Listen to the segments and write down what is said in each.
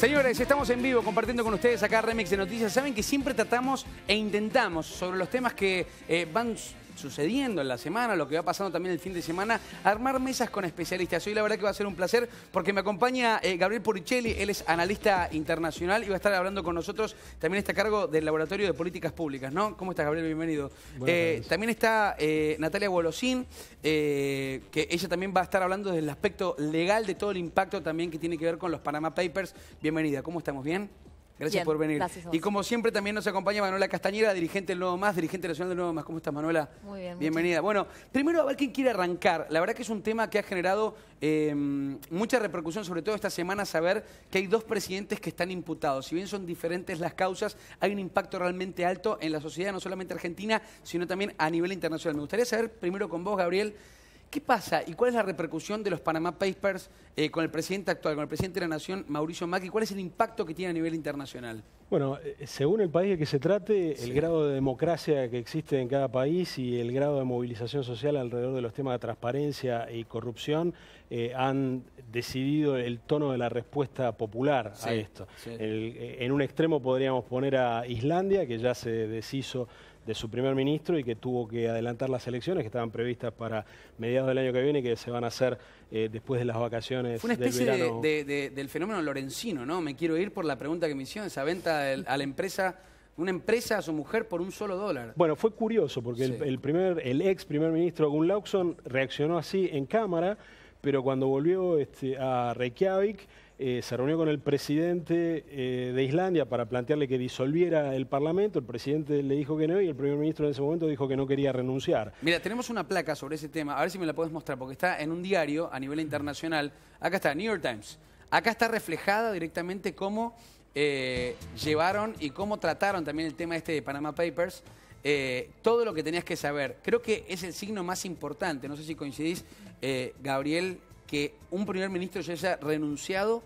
Señores, estamos en vivo compartiendo con ustedes acá Remix de Noticias. Saben que siempre tratamos e intentamos sobre los temas que van sucediendo en la semana, lo que va pasando también el fin de semana, armar mesas con especialistas. Hoy la verdad que va a ser un placer porque me acompaña Gabriel Puricelli, él es analista internacional y va a estar hablando con nosotros. También está a cargo del Laboratorio de Políticas Públicas, ¿no? ¿Cómo estás, Gabriel? Bienvenido. También está Natalia Golosín, que ella también va a estar hablando del aspecto legal de todo el impacto también que tiene que ver con los Panama Papers. Bienvenida, ¿cómo estamos? ¿Bien? Gracias por venir. Gracias. Y como siempre también nos acompaña Manuela Castañera, dirigente del Nuevo Más, dirigente nacional del Nuevo Más. ¿Cómo estás, Manuela? Muy bien. Bienvenida. Bueno, primero a ver quién quiere arrancar. La verdad que es un tema que ha generado mucha repercusión, sobre todo esta semana, saber que hay dos presidentes que están imputados. Si bien son diferentes las causas, hay un impacto realmente alto en la sociedad, no solamente argentina, sino también a nivel internacional. Me gustaría saber primero con vos, Gabriel, ¿qué pasa y cuál es la repercusión de los Panama Papers con el presidente actual, con el presidente de la Nación, Mauricio Macri? ¿Cuál es el impacto que tiene a nivel internacional? Bueno, según el país de que se trate, el grado de democracia que existe en cada país y el grado de movilización social alrededor de los temas de transparencia y corrupción han decidido el tono de la respuesta popular a esto. En un extremo podríamos poner a Islandia, que ya se deshizo de su primer ministro y que tuvo que adelantar las elecciones que estaban previstas para mediados del año que viene y que se van a hacer después de las vacaciones del verano. Fue una especie del fenómeno lorenzino, ¿no? Me quiero ir por la pregunta que me hicieron, esa venta a la empresa, una empresa a su mujer por $1. Bueno, fue curioso porque el ex primer ministro Gunn Laukson reaccionó así en cámara, pero cuando volvió a Reykjavik, se reunió con el presidente de Islandia para plantearle que disolviera el Parlamento. El presidente le dijo que no y el primer ministro en ese momento dijo que no quería renunciar. Mira, tenemos una placa sobre ese tema, a ver si me la podés mostrar, porque está en un diario a nivel internacional. Acá está, New York Times. Acá está reflejada directamente cómo llevaron y cómo trataron también el tema de Panama Papers. Todo lo que tenías que saber. Creo que es el signo más importante, no sé si coincidís, Gabriel, que un primer ministro ya haya renunciado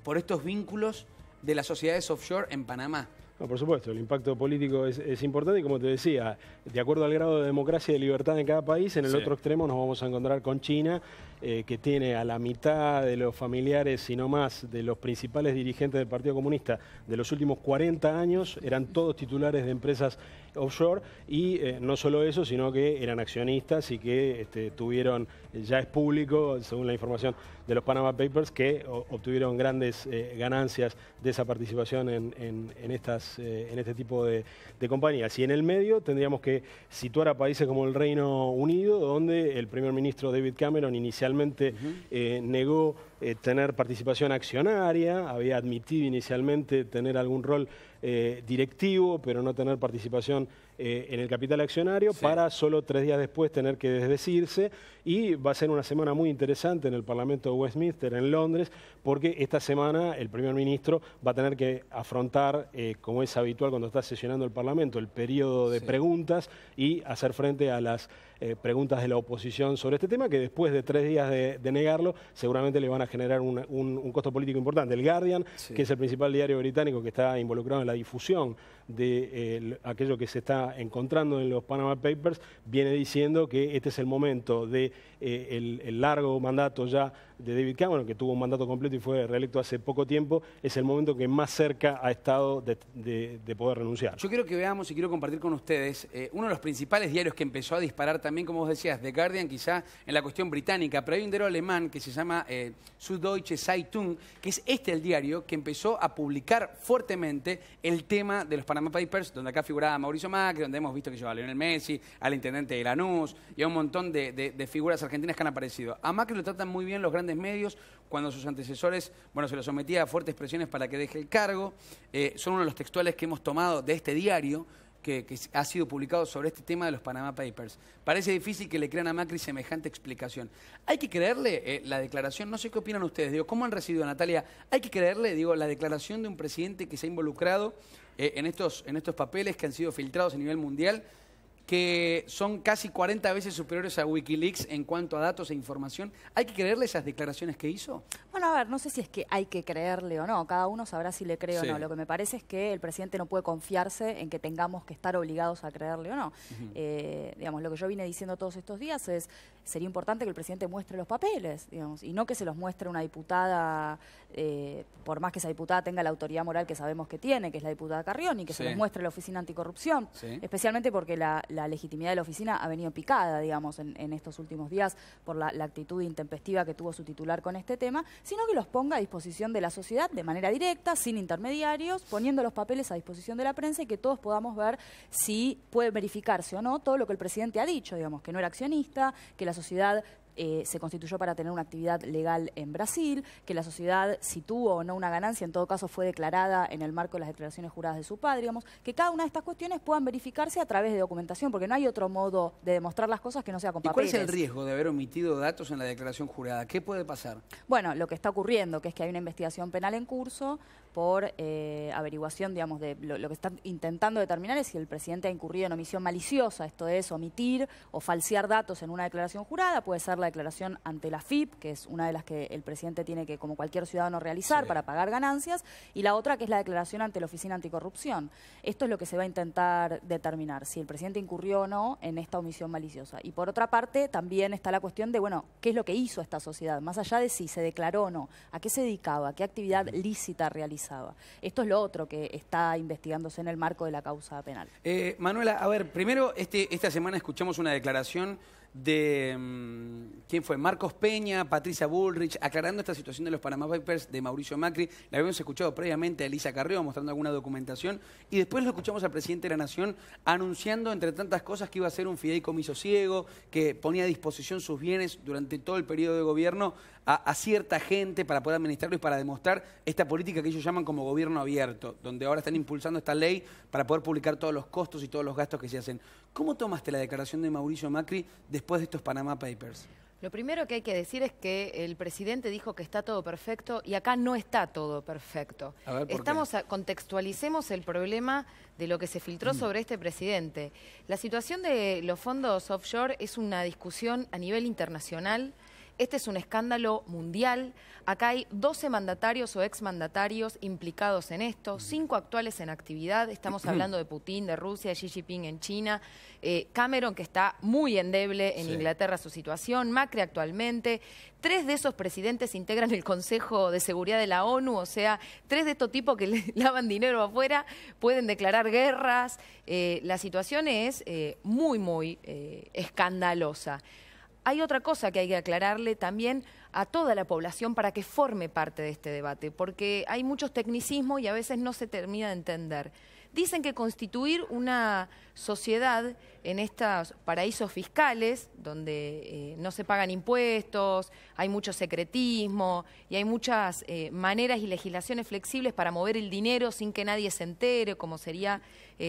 por estos vínculos de las sociedades offshore en Panamá. No, por supuesto, el impacto político es importante y como te decía, de acuerdo al grado de democracia y de libertad en cada país, en el otro extremo nos vamos a encontrar con China, que tiene a la mitad de los familiares, si no más, de los principales dirigentes del Partido Comunista de los últimos 40 años, eran todos titulares de empresas offshore y no solo eso, sino que eran accionistas y que tuvieron, ya es público, según la información de los Panama Papers, que obtuvieron grandes ganancias de esa participación en este tipo de compañías. Y en el medio tendríamos que situar a países como el Reino Unido, donde el primer ministro David Cameron inicialmente negó tener participación accionaria, había admitido inicialmente tener algún rol directivo, pero no tener participación en el capital accionario, para solo 3 días después tener que desdecirse. Y va a ser una semana muy interesante en el Parlamento de Westminster, en Londres, porque esta semana el primer ministro va a tener que afrontar, como es habitual cuando está sesionando el Parlamento, el periodo de preguntas y hacer frente a las preguntas de la oposición sobre este tema, que después de 3 días de negarlo, seguramente le van a generar un costo político importante. El Guardian, que es el principal diario británico que está involucrado en la difusión de aquello que se está encontrando en los Panama Papers, viene diciendo que este es el momento de el largo mandato ya de David Cameron, que tuvo un mandato completo y fue reelecto hace poco tiempo, es el momento que más cerca ha estado de poder renunciar. Yo quiero que veamos y quiero compartir con ustedes uno de los principales diarios que empezó a disparar también, como vos decías, The Guardian quizá en la cuestión británica, pero hay un diario alemán que se llama Süddeutsche Zeitung, que es el diario que empezó a publicar fuertemente el tema de los Panama Papers, donde acá figuraba Mauricio Macri, donde hemos visto que llevaba a Lionel Messi, al intendente de Lanús y a un montón de figuras argentinas que han aparecido. A Macri lo tratan muy bien los grandes medios cuando sus antecesores, bueno, se lo sometía a fuertes presiones para que deje el cargo. Son uno de los textuales que hemos tomado de este diario que ha sido publicado sobre este tema de los Panama Papers. Parece difícil que le crean a Macri semejante explicación. ¿Hay que creerle la declaración? No sé qué opinan ustedes. Digo, ¿cómo han recibido, Natalia? ¿Hay que creerle, la declaración de un presidente que se ha involucrado en estos papeles que han sido filtrados a nivel mundial? que son casi 40 veces superiores a Wikileaks en cuanto a datos e información. ¿Hay que creerle esas declaraciones que hizo? Bueno, a ver, no sé si es que hay que creerle o no. Cada uno sabrá si le cree Sí. o no. Lo que me parece es que el presidente no puede confiarse en que tengamos que estar obligados a creerle o no. Digamos, lo que yo vine diciendo todos estos días es, sería importante que el presidente muestre los papeles, digamos, y no que se los muestre una diputada, por más que esa diputada tenga la autoridad moral que sabemos que tiene, que es la diputada Carrión, y que se los muestre la Oficina Anticorrupción, especialmente porque la legitimidad de la oficina ha venido picada, digamos, en estos últimos días por la actitud intempestiva que tuvo su titular con este tema, sino que los ponga a disposición de la sociedad de manera directa, sin intermediarios, poniendo los papeles a disposición de la prensa y que todos podamos ver si puede verificarse o no todo lo que el presidente ha dicho, digamos, que no era accionista, que la sociedad se constituyó para tener una actividad legal en Brasil, que la sociedad, si tuvo o no una ganancia, en todo caso fue declarada en el marco de las declaraciones juradas de su padre, digamos, que cada una de estas cuestiones puedan verificarse a través de documentación, porque no hay otro modo de demostrar las cosas que no sea con papeles. ¿Y cuál es el riesgo de haber omitido datos en la declaración jurada? ¿Qué puede pasar? Bueno, lo que está ocurriendo, que es que hay una investigación penal en curso por averiguación, digamos, de lo que están intentando determinar es si el presidente ha incurrido en omisión maliciosa, esto es, omitir o falsear datos en una declaración jurada, puede ser la declaración ante la FIP, que es una de las que el presidente tiene que, como cualquier ciudadano, realizar para pagar ganancias, y la otra que es la declaración ante la Oficina Anticorrupción. Esto es lo que se va a intentar determinar, si el presidente incurrió o no en esta omisión maliciosa. Y por otra parte, también está la cuestión de, bueno, ¿qué es lo que hizo esta sociedad? Más allá de si se declaró o no, ¿a qué se dedicaba? ¿Qué actividad lícita realizaba? Esto es lo otro que está investigándose en el marco de la causa penal. Manuela, a ver, primero esta semana escuchamos una declaración de, ¿quién fue? Marcos Peña, Patricia Bullrich, aclarando esta situación de los Panama Papers de Mauricio Macri. La habíamos escuchado previamente a Elisa Carrión mostrando alguna documentación y después lo escuchamos al presidente de la Nación anunciando, entre tantas cosas, que iba a ser un fideicomiso ciego, que ponía a disposición sus bienes durante todo el periodo de gobierno a cierta gente para poder administrarlo y para demostrar esta política que ellos llaman como gobierno abierto, donde ahora están impulsando esta ley para poder publicar todos los costos y todos los gastos que se hacen. ¿Cómo tomaste la declaración de Mauricio Macri después de estos Panama Papers? Lo primero que hay que decir es que el presidente dijo que está todo perfecto y acá no está todo perfecto. A ver, ¿por qué? Contextualicemos el problema de lo que se filtró sobre este presidente. La situación de los fondos offshore es una discusión a nivel internacional. Este es un escándalo mundial. Acá hay 12 mandatarios o exmandatarios implicados en esto, 5 actuales en actividad. Estamos hablando de Putin, de Rusia, de Xi Jinping en China, Cameron, que está muy endeble en Inglaterra su situación, Macri actualmente. 3 de esos presidentes integran el Consejo de Seguridad de la ONU, o sea, 3 de estos tipos que le lavan dinero afuera pueden declarar guerras. La situación es muy escandalosa. Hay otra cosa que hay que aclararle también a toda la población para que forme parte de este debate, porque hay muchos tecnicismos y a veces no se termina de entender. Dicen que constituir una sociedad en estos paraísos fiscales, donde no se pagan impuestos, hay mucho secretismo y hay muchas maneras y legislaciones flexibles para mover el dinero sin que nadie se entere, como sería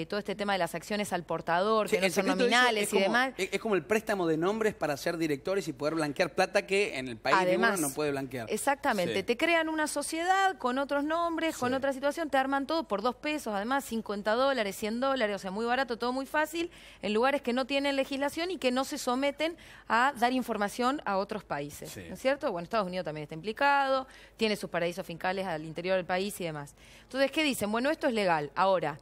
todo este tema de las acciones al portador, que no son nominales y demás. Es como el préstamo de nombres para ser directores y poder blanquear plata que en el país de uno no puede blanquear. Exactamente, te crean una sociedad con otros nombres, con otra situación, te arman todo por 2 pesos, además $50, $100, o sea, muy barato, todo muy fácil, en lugares que no tienen legislación y que no se someten a dar información a otros países, ¿no es cierto? Bueno, Estados Unidos también está implicado, tiene sus paraísos fiscales al interior del país y demás. Entonces, ¿qué dicen? Bueno, esto es legal. Ahora,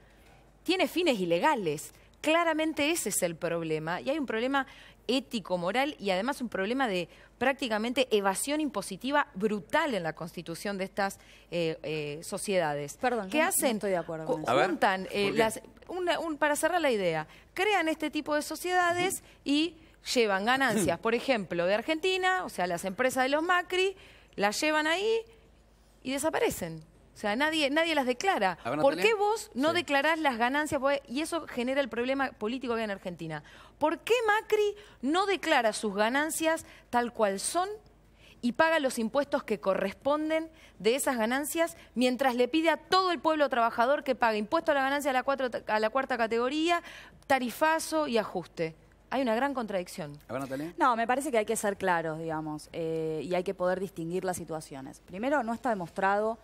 tiene fines ilegales. Claramente ese es el problema. Y hay un problema ético, moral y además un problema de prácticamente evasión impositiva brutal en la constitución de estas sociedades. Perdón, ¿qué hacen? No estoy de acuerdo con eso. Juntan para cerrar la idea, crean este tipo de sociedades y llevan ganancias, por ejemplo, de Argentina, o sea, las empresas de los Macri, las llevan ahí y desaparecen. O sea, nadie las declara. ¿Por qué vos no declarás las ganancias? Y eso genera el problema político que hay en Argentina. ¿Por qué Macri no declara sus ganancias tal cual son y paga los impuestos que corresponden de esas ganancias mientras le pide a todo el pueblo trabajador que pague impuesto a la ganancia a la cuarta categoría, tarifazo y ajuste? Hay una gran contradicción. A ver, Natalia. No, me parece que hay que ser claros, digamos, y hay que poder distinguir las situaciones. Primero, no está demostrado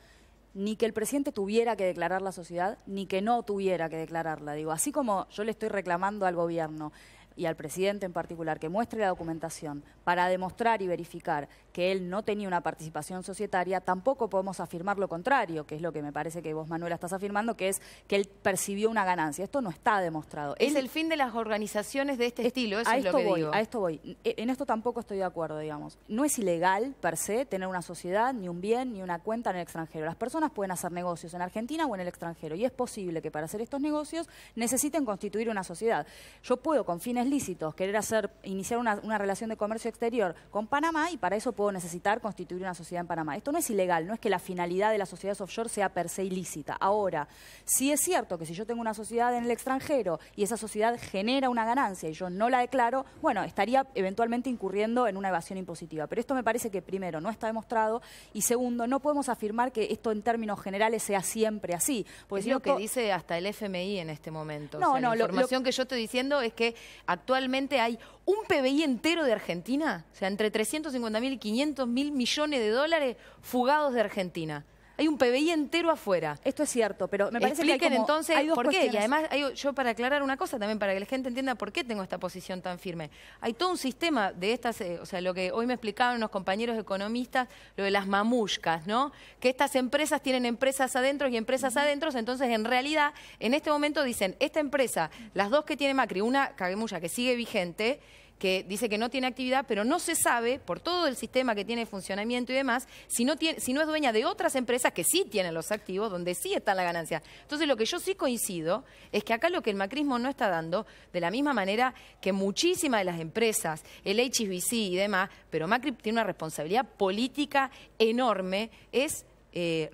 ni que el presidente tuviera que declarar la sociedad, ni que no tuviera que declararla. Digo, así como yo le estoy reclamando al gobierno y al presidente en particular que muestre la documentación para demostrar y verificar que él no tenía una participación societaria, tampoco podemos afirmar lo contrario, que es lo que me parece que vos, Manuela, estás afirmando, que es que él percibió una ganancia. Esto no está demostrado. Es el fin de las organizaciones de este estilo, eso es lo que digo. A esto voy. En esto tampoco estoy de acuerdo, digamos. No es ilegal, per se, tener una sociedad, ni un bien, ni una cuenta en el extranjero. Las personas pueden hacer negocios en Argentina o en el extranjero, y es posible que para hacer estos negocios necesiten constituir una sociedad. Yo puedo, con fines lícitos, querer iniciar una relación de comercio exterior con Panamá, y para eso puedo necesitar constituir una sociedad en Panamá. Esto no es ilegal, no es que la finalidad de las sociedades offshore sea per se ilícita. Ahora, sí es cierto que si yo tengo una sociedad en el extranjero y esa sociedad genera una ganancia y yo no la declaro, bueno, estaría eventualmente incurriendo en una evasión impositiva. Pero esto me parece que, primero, no está demostrado, y segundo, no podemos afirmar que esto en términos generales sea siempre así. Porque es lo que dice hasta el FMI en este momento. No, o sea, la información que yo estoy diciendo es que actualmente hay un PBI entero de Argentina, o sea, entre 350.000 y 500.000 millones de dólares fugados de Argentina. Hay un PBI entero afuera. Esto es cierto, pero me parece que hay entonces hay dos por qué. cuestiones. Y además, yo para aclarar una cosa también, para que la gente entienda por qué tengo esta posición tan firme. Hay todo un sistema de estas, o sea, lo que hoy me explicaban unos compañeros economistas, lo de las mamushkas, ¿no? Que estas empresas tienen empresas adentro y empresas adentro, entonces en realidad, en este momento dicen, esta empresa, las dos que tiene Macri, una Cagemulla que sigue vigente, que dice que no tiene actividad, pero no se sabe, por todo el sistema que tiene funcionamiento y demás, si no es dueña de otras empresas que sí tienen los activos, donde sí está la ganancia. Entonces, lo que yo sí coincido es que acá lo que el macrismo no está dando, de la misma manera que muchísimas de las empresas, el HSBC y demás, pero Macri tiene una responsabilidad política enorme, es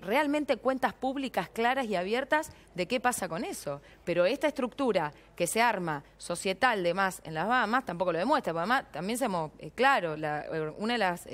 realmente cuentas públicas claras y abiertas de qué pasa con eso. Pero esta estructura que se arma societal de más en las Bahamas tampoco lo demuestra. Porque además, también seamos claros, una de las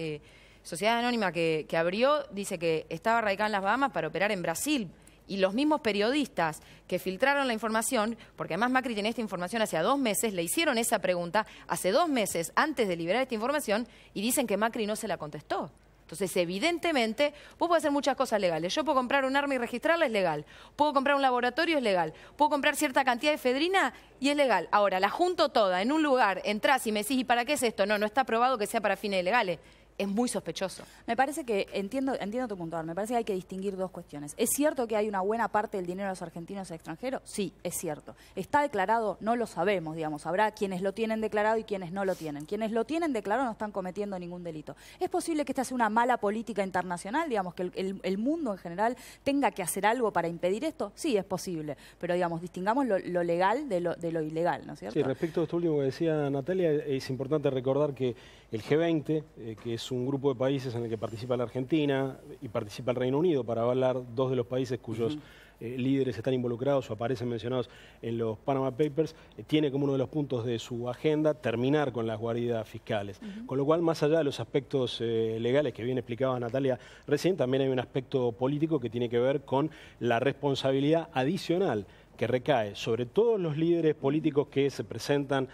sociedades anónimas que abrió dice que estaba radicada en las Bahamas para operar en Brasil. Y los mismos periodistas que filtraron la información, porque además Macri tenía esta información hace 2 meses, le hicieron esa pregunta hace 2 meses antes de liberar esta información y dicen que Macri no se la contestó. Entonces, evidentemente, vos podés hacer muchas cosas legales. Yo puedo comprar un arma y registrarla, es legal. Puedo comprar un laboratorio, es legal. Puedo comprar cierta cantidad de efedrina y es legal. Ahora, la junto toda en un lugar, entrás y me decís, ¿y para qué es esto? No está probado que sea para fines legales. Es muy sospechoso. Me parece que, entiendo tu punto, me parece que hay que distinguir dos cuestiones. ¿Es cierto que hay una buena parte del dinero de los argentinos extranjeros? Sí, es cierto. ¿Está declarado? No lo sabemos, digamos. Habrá quienes lo tienen declarado y quienes no lo tienen. Quienes lo tienen declarado no están cometiendo ningún delito. ¿Es posible que esta sea una mala política internacional, digamos, que el mundo en general tenga que hacer algo para impedir esto? Sí, es posible. Pero, digamos, distingamos lo legal de lo ilegal, ¿no es cierto? Sí, respecto a esto último que decía Natalia, es importante recordar que el G20, que es un grupo de países en el que participa la Argentina y participa el Reino Unido, para hablar 2 de los países cuyos líderes están involucrados o aparecen mencionados en los Panama Papers, tiene como uno de los puntos de su agenda terminar con las guaridas fiscales. Con lo cual, más allá de los aspectos legales que bien explicaba Natalia recién, también hay un aspecto político que tiene que ver con la responsabilidad adicional que recae sobre todos los líderes políticos que se presentan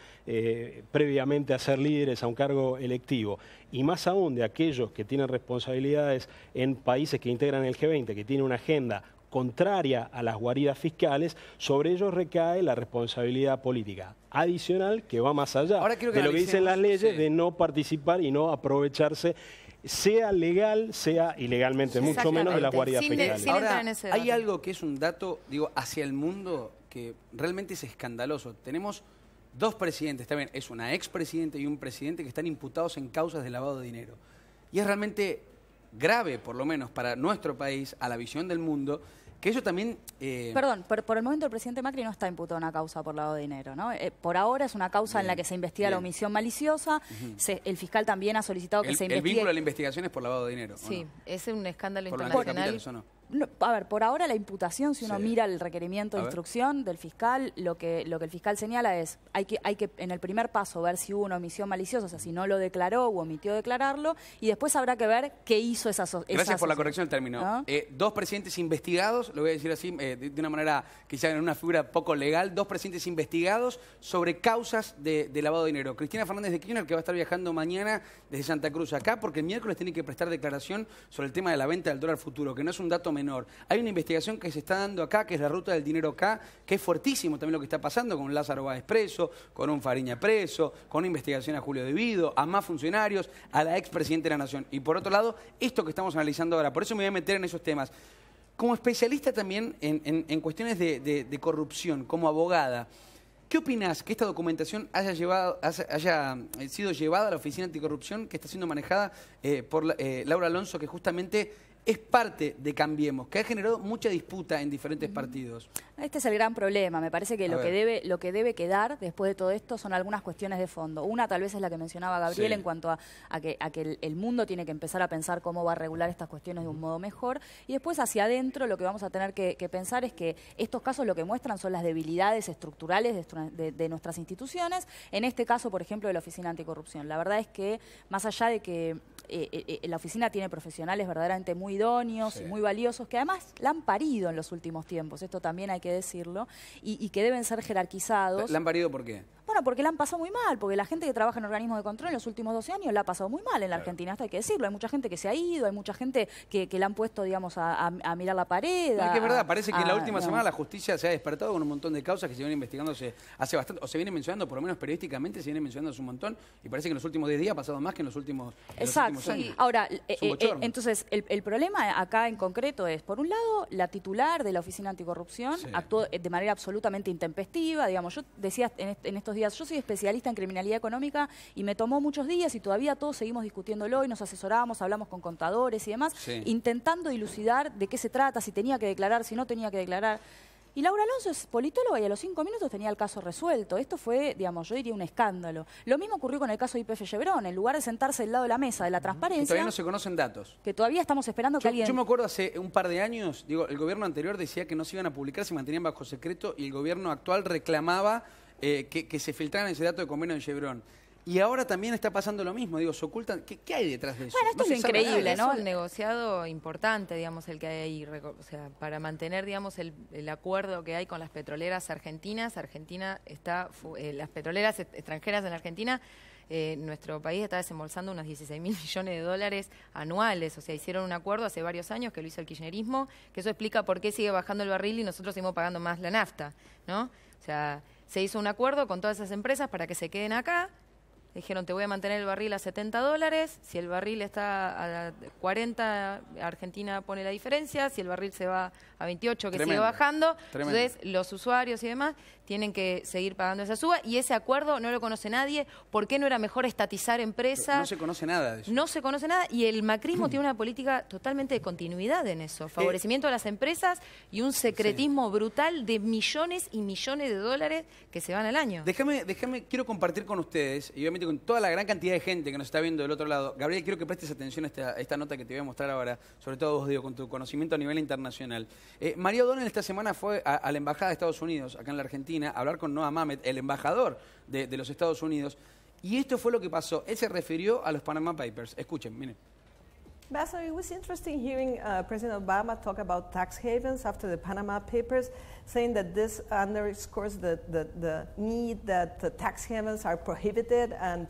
previamente a ser líderes a un cargo electivo, y más aún de aquellos que tienen responsabilidades en países que integran el G20, que tienen una agenda contraria a las guaridas fiscales, sobre ellos recae la responsabilidad política adicional que va más allá de lo que dicen las leyes, de no participar y no aprovecharse, sea legal, sea ilegalmente, mucho menos de las guaridas fiscales. Ahora, hay algo que es un dato, digo, hacia el mundo que realmente es escandaloso. Tenemos 2 presidentes, también es una expresidenta y un presidente que están imputados en causas de lavado de dinero. Y es realmente grave, por lo menos para nuestro país, a la visión del mundo, que eso también... Perdón, por el momento el presidente Macri no está imputado a una causa por lavado de dinero, ¿no? Por ahora es una causa en la que se investiga la omisión maliciosa. El fiscal también ha solicitado que se investigue... El vínculo a la investigación es por lavado de dinero, sí, ¿no? Es un escándalo ¿Por internacional. ¿Eso no? No, a ver, por ahora la imputación, si uno mira el requerimiento de instrucción del fiscal, lo que el fiscal señala es, hay que en el primer paso ver si hubo una omisión maliciosa, o sea, si no lo declaró o omitió declararlo, y después habrá que ver qué hizo esa Gracias por la corrección del término. ¿No? 2 presidentes investigados, lo voy a decir así, de una manera quizá en una figura poco legal, 2 presidentes investigados sobre causas de lavado de dinero. Cristina Fernández de Kirchner, que va a estar viajando mañana desde Santa Cruz acá, porque el miércoles tiene que prestar declaración sobre el tema de la venta del dólar futuro, que no es un dato menor. Hay una investigación que se está dando acá, que es la ruta del dinero acá, que es fuertísimo también lo que está pasando con Lázaro Báez preso, con un Fariña preso, con una investigación a Julio Devido, a más funcionarios, a la expresidenta de la Nación. Y por otro lado, esto que estamos analizando ahora. Por eso me voy a meter en esos temas. Como especialista también en cuestiones de corrupción, como abogada, ¿qué opinás que esta documentación haya sido llevada a la Oficina Anticorrupción, que está siendo manejada por Laura Alonso, que justamente es parte de Cambiemos, que ha generado mucha disputa en diferentes partidos? Este es el gran problema. Me parece que lo que debe quedar después de todo esto son algunas cuestiones de fondo. Una tal vez es la que mencionaba Gabriel, en cuanto a que el mundo tiene que empezar a pensar cómo va a regular estas cuestiones de un modo mejor. Y después hacia adentro lo que vamos a tener que pensar es que estos casos lo que muestran son las debilidades estructurales de nuestras instituciones. En este caso, por ejemplo, de la Oficina Anticorrupción. La verdad es que más allá de que la oficina tiene profesionales verdaderamente muy idóneos y muy valiosos, que además la han parido en los últimos tiempos, esto también hay que decirlo, y que deben ser jerarquizados. ¿La han parido por qué? Bueno, porque la han pasado muy mal, porque la gente que trabaja en organismos de control en los últimos 12 años la ha pasado muy mal en la Argentina, esto hay que decirlo. Hay mucha gente que se ha ido, hay mucha gente que la han puesto, digamos, a mirar la pared. No, es que es verdad, parece que en la última semana la justicia se ha despertado con un montón de causas que se vienen investigándose hace bastante, o se vienen mencionando, por lo menos periodísticamente, se vienen mencionándose un montón, y parece que en los últimos 10 días ha pasado más que en los últimos, Exacto. años. Ahora, entonces, el problema acá en concreto es, por un lado, la titular de la Oficina Anticorrupción actuó de manera absolutamente intempestiva. Digamos, yo decía en estos días, yo soy especialista en criminalidad económica y me tomó muchos días y todavía todos seguimos discutiéndolo y nos asesoramos, hablamos con contadores y demás, intentando dilucidar de qué se trata, si tenía que declarar, si no tenía que declarar. Y Laura Alonso es politóloga y a los 5 minutos tenía el caso resuelto. Esto fue, digamos, yo diría un escándalo. Lo mismo ocurrió con el caso de YPF Chevron. En lugar de sentarse del lado de la mesa de la transparencia... Que todavía no se conocen datos. Que todavía estamos esperando que alguien... Yo me acuerdo hace un par de años, digo, el gobierno anterior decía que no se iban a publicar, se mantenían bajo secreto, y el gobierno actual reclamaba que se filtraran ese dato de convenio de Chevron. Y ahora también está pasando lo mismo, digo, se ocultan. ¿Qué hay detrás de eso? Bueno, esto es increíble, ¿no? Es un negociado importante, digamos, el que hay ahí, o sea, para mantener, digamos, el acuerdo que hay con las petroleras argentinas. Argentina está, las petroleras extranjeras en Argentina, nuestro país está desembolsando unos 16.000 millones de dólares anuales. O sea, hicieron un acuerdo hace varios años que lo hizo el kirchnerismo, que eso explica por qué sigue bajando el barril y nosotros seguimos pagando más la nafta, ¿no? O sea, se hizo un acuerdo con todas esas empresas para que se queden acá. Dijeron, te voy a mantener el barril a $70, si el barril está a 40, Argentina pone la diferencia, si el barril se va a 28, que sigue bajando, entonces los usuarios y demás tienen que seguir pagando esa suba, y ese acuerdo no lo conoce nadie. ¿Por qué no era mejor estatizar empresas? Pero no se conoce nada de eso. No se conoce nada, y el macrismo tiene una política totalmente de continuidad en eso, favorecimiento a las empresas y un secretismo brutal de millones y millones de dólares que se van al año. Déjame, quiero compartir con ustedes, y obviamente con toda la gran cantidad de gente que nos está viendo del otro lado. Gabriel, quiero que prestes atención a esta nota que te voy a mostrar ahora, sobre todo vos, Diego, con tu conocimiento a nivel internacional. María O'Donnell esta semana fue a la Embajada de Estados Unidos, acá en la Argentina, a hablar con Noah Mamet, el embajador de los Estados Unidos, y esto fue lo que pasó. Él se refirió a los Panama Papers. Escuchen, miren. Ambassador, it was interesting hearing President Obama talk about tax havens after the Panama Papers, saying that this underscores the need that the tax havens are prohibited and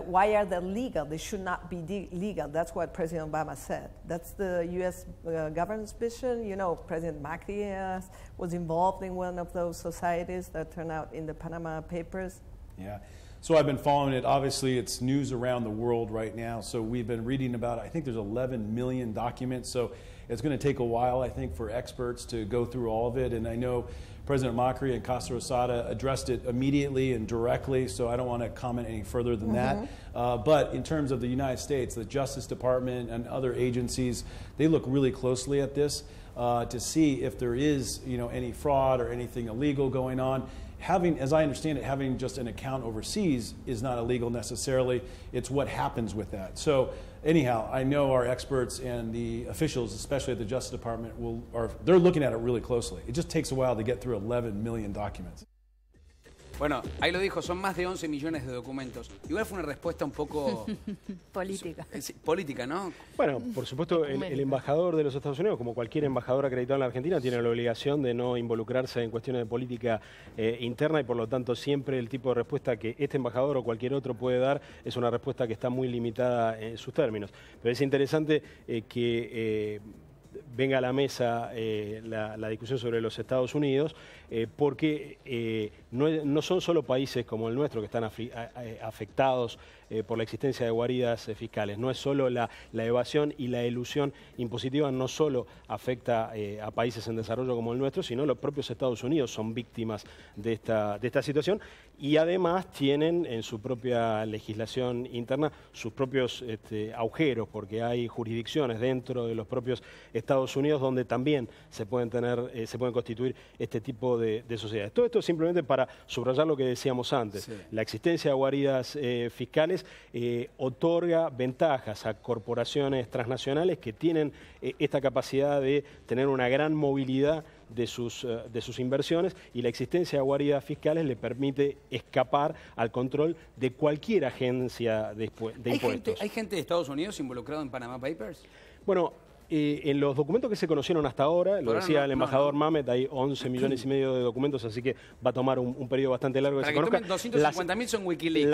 why are they legal? They should not be legal. That's what President Obama said. That's the U.S. Government's vision. You know, President Macri was involved in one of those societies that turned out in the Panama Papers. Yeah. So I've been following it. Obviously, it's news around the world right now. So we've been reading about, I think there's 11 million documents. So it's going to take a while, I think, for experts to go through all of it. And I know President Macri and Casa Rosada addressed it immediately and directly, so I don't want to comment any further than that. But in terms of the United States, the Justice Department and other agencies, they look really closely at this to see if there is, any fraud or anything illegal going on. Having, as I understand it, having just an account overseas is not illegal necessarily. It's what happens with that. So anyhow, I know our experts and the officials, especially at the Justice Department, they're looking at it really closely. It just takes a while to get through 11 million documents. Bueno, ahí lo dijo, son más de 11 millones de documentos. Igual fue una respuesta un poco... política. Política, ¿no? Bueno, por supuesto, el embajador de los Estados Unidos, como cualquier embajador acreditado en la Argentina, tiene la obligación de no involucrarse en cuestiones de política interna, y por lo tanto siempre el tipo de respuesta que este embajador o cualquier otro puede dar es una respuesta que está muy limitada en sus términos. Pero es interesante que venga a la mesa la discusión sobre los Estados Unidos, porque no son solo países como el nuestro que están afectados por la existencia de guaridas fiscales. No es solo la evasión y la elusión impositiva, no solo afecta a países en desarrollo como el nuestro, sino los propios Estados Unidos son víctimas de esta situación, y además tienen en su propia legislación interna sus propios agujeros, porque hay jurisdicciones dentro de los propios Estados Unidos donde también se pueden constituir este tipo de sociedades. Todo esto simplemente para subrayar lo que decíamos antes. Sí. La existencia de guaridas fiscales otorga ventajas a corporaciones transnacionales que tienen esta capacidad de tener una gran movilidad de sus inversiones, y la existencia de guaridas fiscales le permite escapar al control de cualquier agencia de impuestos. ¿Hay gente de Estados Unidos involucrado en Panama Papers? Bueno, en los documentos que se conocieron hasta ahora, lo decía el embajador Mamet, hay 11 millones y medio de documentos, así que va a tomar un periodo bastante largo de que se conozca. 250.000 son Wikileaks.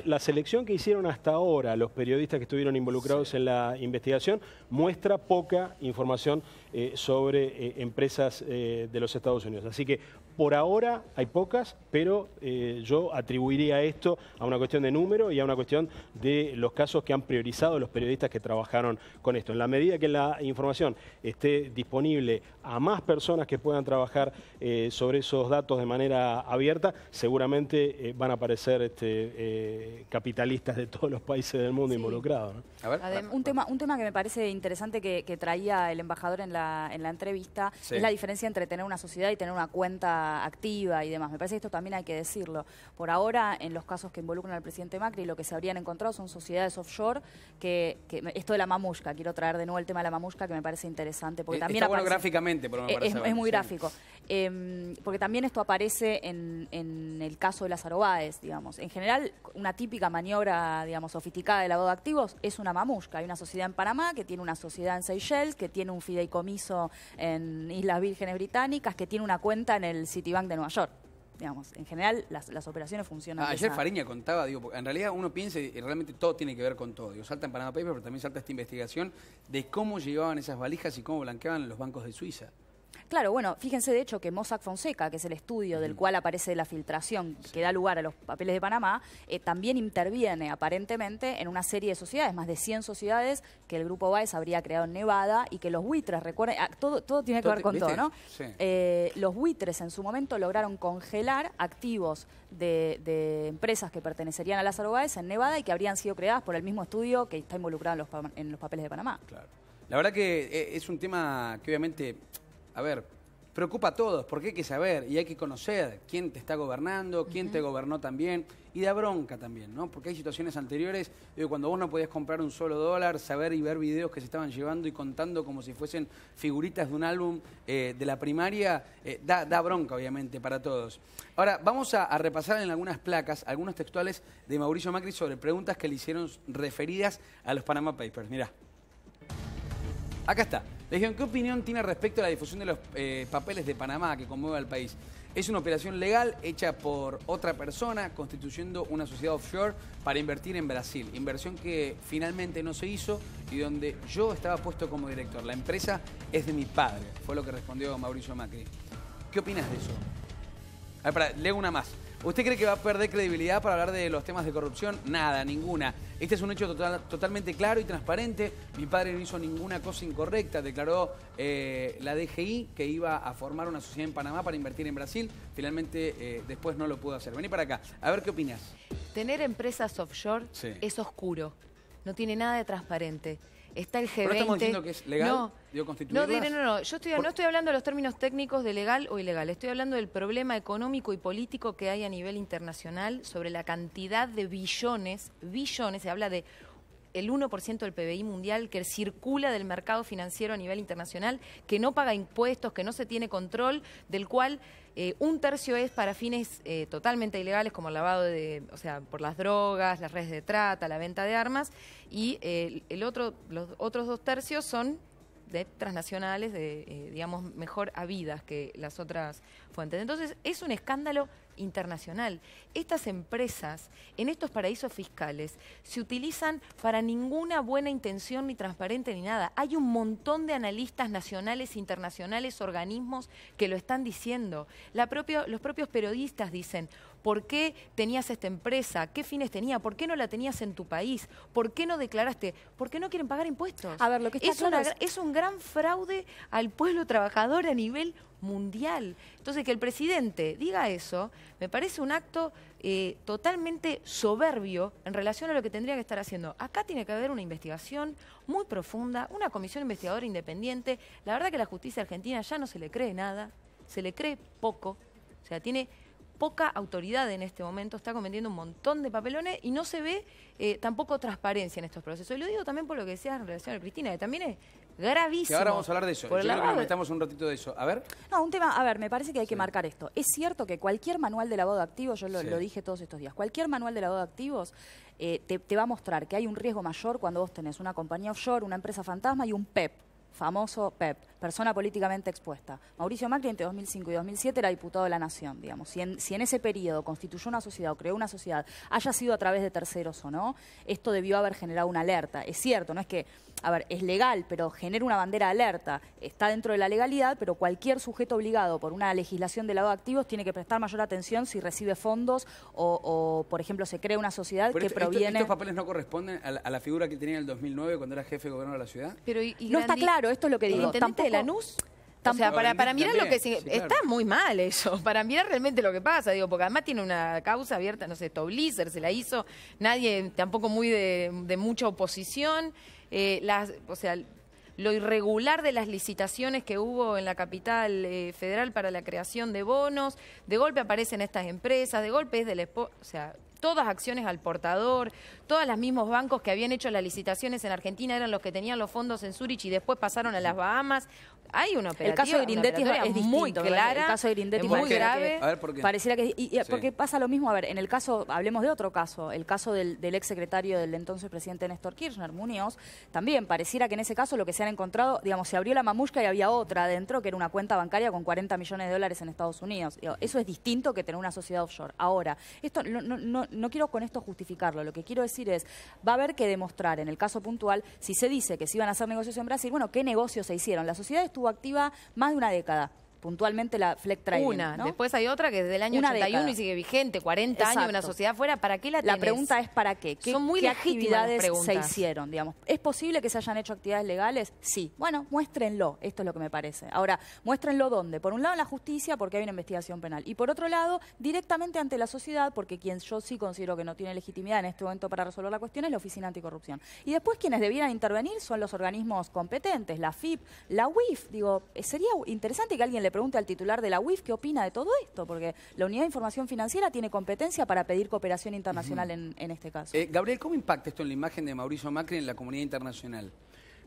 La selección que hicieron hasta ahora los periodistas que estuvieron involucrados en la investigación muestra poca información sobre empresas de los Estados Unidos. Así que por ahora hay pocas, pero yo atribuiría esto a una cuestión de número y a una cuestión de los casos que han priorizado los periodistas que trabajaron con esto. En la medida que la información esté disponible a más personas que puedan trabajar sobre esos datos de manera abierta, seguramente van a aparecer capitalistas de todos los países del mundo involucrados, ¿no? A ver, un tema que me parece interesante que traía el embajador en la entrevista es la diferencia entre tener una sociedad y tener una cuenta activa y demás. Me parece que esto también hay que decirlo. Por ahora, en los casos que involucran al presidente Macri, lo que se habrían encontrado son sociedades offshore que esto de la mamushka, quiero traer de nuevo el tema de la mamushka, que me parece interesante. Porque también está bueno gráficamente, por lo menos. Es muy gráfico. Porque también esto aparece en el caso de las Arobaes, digamos. En general, una típica maniobra, digamos, sofisticada de lavado de activos es una mamushka. Hay una sociedad en Panamá que tiene una sociedad en Seychelles, que tiene un fideicomiso en Islas Vírgenes Británicas, que tiene una cuenta en el Citibank de Nueva York. Digamos, en general las operaciones funcionan. Ayer Fariña contaba, digo, en realidad uno piensa y realmente todo tiene que ver con todo. Digo, salta en Panama Papers, pero también salta esta investigación de cómo llevaban esas valijas y cómo blanqueaban los bancos de Suiza. Claro, bueno, fíjense de hecho que Mossack Fonseca, que es el estudio del cual aparece la filtración que da lugar a los papeles de Panamá, también interviene aparentemente en una serie de sociedades, más de 100 sociedades que el Grupo Báez habría creado en Nevada, y que los buitres, recuerden, todo tiene que ver con todo, ¿no? Sí. Los buitres en su momento lograron congelar activos de empresas que pertenecerían a Lázaro Báez en Nevada y que habrían sido creadas por el mismo estudio que está involucrado en los papeles de Panamá. Claro. La verdad que es un tema que obviamente, a ver, preocupa a todos, porque hay que saber y hay que conocer quién te está gobernando, quién te gobernó también, y da bronca también, ¿no? Porque hay situaciones anteriores, digo, cuando vos no podías comprar un solo dólar, saber y ver videos que se estaban llevando y contando como si fuesen figuritas de un álbum de la primaria, da bronca, obviamente, para todos. Ahora, vamos a repasar en algunas placas, algunos textuales de Mauricio Macri sobre preguntas que le hicieron referidas a los Panama Papers. Mirá. Acá está. Le dijeron, ¿qué opinión tiene respecto a la difusión de los papeles de Panamá que conmueve al país? Es una operación legal hecha por otra persona constituyendo una sociedad offshore para invertir en Brasil. Inversión que finalmente no se hizo y donde yo estaba puesto como director. La empresa es de mi padre, fue lo que respondió Mauricio Macri. ¿Qué opinas de eso? A ver, leo una más. ¿Usted cree que va a perder credibilidad para hablar de los temas de corrupción? Nada, ninguna. Este es un hecho totalmente claro y transparente. Mi padre no hizo ninguna cosa incorrecta. Declaró la DGI que iba a formar una sociedad en Panamá para invertir en Brasil. Finalmente, después no lo pudo hacer. Vení para acá. A ver qué opinas. Tener empresas offshore es oscuro. No tiene nada de transparente. Está el G20. ¿Pero estamos diciendo que es legal? No. ¿Constituirlas? No. Yo no estoy hablando de los términos técnicos de legal o ilegal. Estoy hablando del problema económico y político que hay a nivel internacional sobre la cantidad de billones, se habla de el 1% del PBI mundial que circula del mercado financiero a nivel internacional, que no paga impuestos, que no se tiene control, del cual un tercio es para fines totalmente ilegales, como el lavado por las drogas, las redes de trata, la venta de armas, y los otros 2 tercios son de transnacionales, digamos, mejor habidas que las otras fuentes. Entonces, es un escándalo internacional. Estas empresas en estos paraísos fiscales se utilizan para ninguna buena intención ni transparente ni nada. Hay un montón de analistas nacionales, internacionales, organismos que lo están diciendo. Los propios periodistas dicen, ¿por qué tenías esta empresa? ¿Qué fines tenía? ¿Por qué no la tenías en tu país? ¿Por qué no declaraste? ¿Por qué no quieren pagar impuestos? A ver, lo que está claro es un gran fraude al pueblo trabajador a nivel mundial. Entonces, que el presidente diga eso, me parece un acto totalmente soberbio en relación a lo que tendría que estar haciendo. Acá tiene que haber una investigación muy profunda, una comisión investigadora independiente. La verdad que la justicia argentina ya no se le cree nada, se le cree poco, o sea, tiene poca autoridad en este momento, está cometiendo un montón de papelones y no se ve tampoco transparencia en estos procesos. Y lo digo también por lo que decías en relación a Cristina, que también es gravísimo. Que ahora vamos a hablar de eso. Yo creo que nos metamos un ratito de eso. A ver. No, un tema, a ver, me parece que hay que marcar esto. Es cierto que cualquier manual de lavado de activos, yo lo dije todos estos días, cualquier manual de lavado de activos te va a mostrar que hay un riesgo mayor cuando vos tenés una compañía offshore, una empresa fantasma y un PEP. Famoso PEP, persona políticamente expuesta. Mauricio Macri entre 2005 y 2007 era diputado de la Nación, digamos. Si en ese periodo constituyó una sociedad o creó una sociedad, haya sido a través de terceros o no, esto debió haber generado una alerta. Es cierto, no es que, a ver, es legal, pero genera una bandera de alerta. Está dentro de la legalidad, pero cualquier sujeto obligado por una legislación de lavado de activos tiene que prestar mayor atención si recibe fondos o por ejemplo, se crea una sociedad que proviene... ¿Estos papeles no corresponden a la figura que tenía en el 2009 cuando era jefe de gobierno de la ciudad? Pero no está claro, esto es lo que digo. ¿El intendente de Lanús? O sea, para mirar lo que... Sí, claro. Está muy mal eso, para mirar realmente lo que pasa, digo, porque además tiene una causa abierta, no sé, Toblizer se la hizo, nadie, tampoco muy de mucha oposición, o sea, lo irregular de las licitaciones que hubo en la capital federal para la creación de bonos, de golpe aparecen estas empresas, de golpe es del... o sea, todas acciones al portador, todos los mismos bancos que habían hecho las licitaciones en Argentina eran los que tenían los fondos en Zurich y después pasaron a las Bahamas. Hay una operativa, el caso de Grindetti es distinto, muy clara, el caso de Grindetti es muy grave. A ver, ¿por qué? Pareciera que porque pasa lo mismo, a ver, en el caso, hablemos de otro caso, el caso del ex secretario del entonces presidente Néstor Kirchner, Muñoz, también pareciera que en ese caso lo que se han encontrado, digamos, se abrió la mamushka y había otra adentro que era una cuenta bancaria con 40 millones de dólares en Estados Unidos. Digo, eso es distinto que tener una sociedad offshore. Ahora, esto no quiero con esto justificarlo, lo que quiero decir es, va a haber que demostrar en el caso puntual, si se dice que se iban a hacer negocios en Brasil, bueno, ¿qué negocios se hicieron? La sociedad estuvo activa más de una década. Puntualmente la Fleck Trading, ¿no? Después hay otra que desde el año 81 y sigue vigente, 40 años en una sociedad fuera. ¿Para qué la tenés? La pregunta es ¿para qué? Son muy ¿Qué legítimas actividades las se hicieron? Digamos? ¿Es posible que se hayan hecho actividades legales? Sí. Bueno, muéstrenlo. Esto es lo que me parece. Ahora, muéstrenlo ¿dónde? Por un lado en la justicia, porque hay una investigación penal. Y por otro lado, directamente ante la sociedad, porque quien yo sí considero que no tiene legitimidad en este momento para resolver la cuestión es la Oficina Anticorrupción. Y después quienes debieran intervenir son los organismos competentes, la FIP, la UIF. Digo, sería interesante que alguien le pregunte al titular de la UIF qué opina de todo esto, porque la Unidad de Información Financiera tiene competencia para pedir cooperación internacional en este caso. Gabriel, ¿cómo impacta esto en la imagen de Mauricio Macri en la comunidad internacional?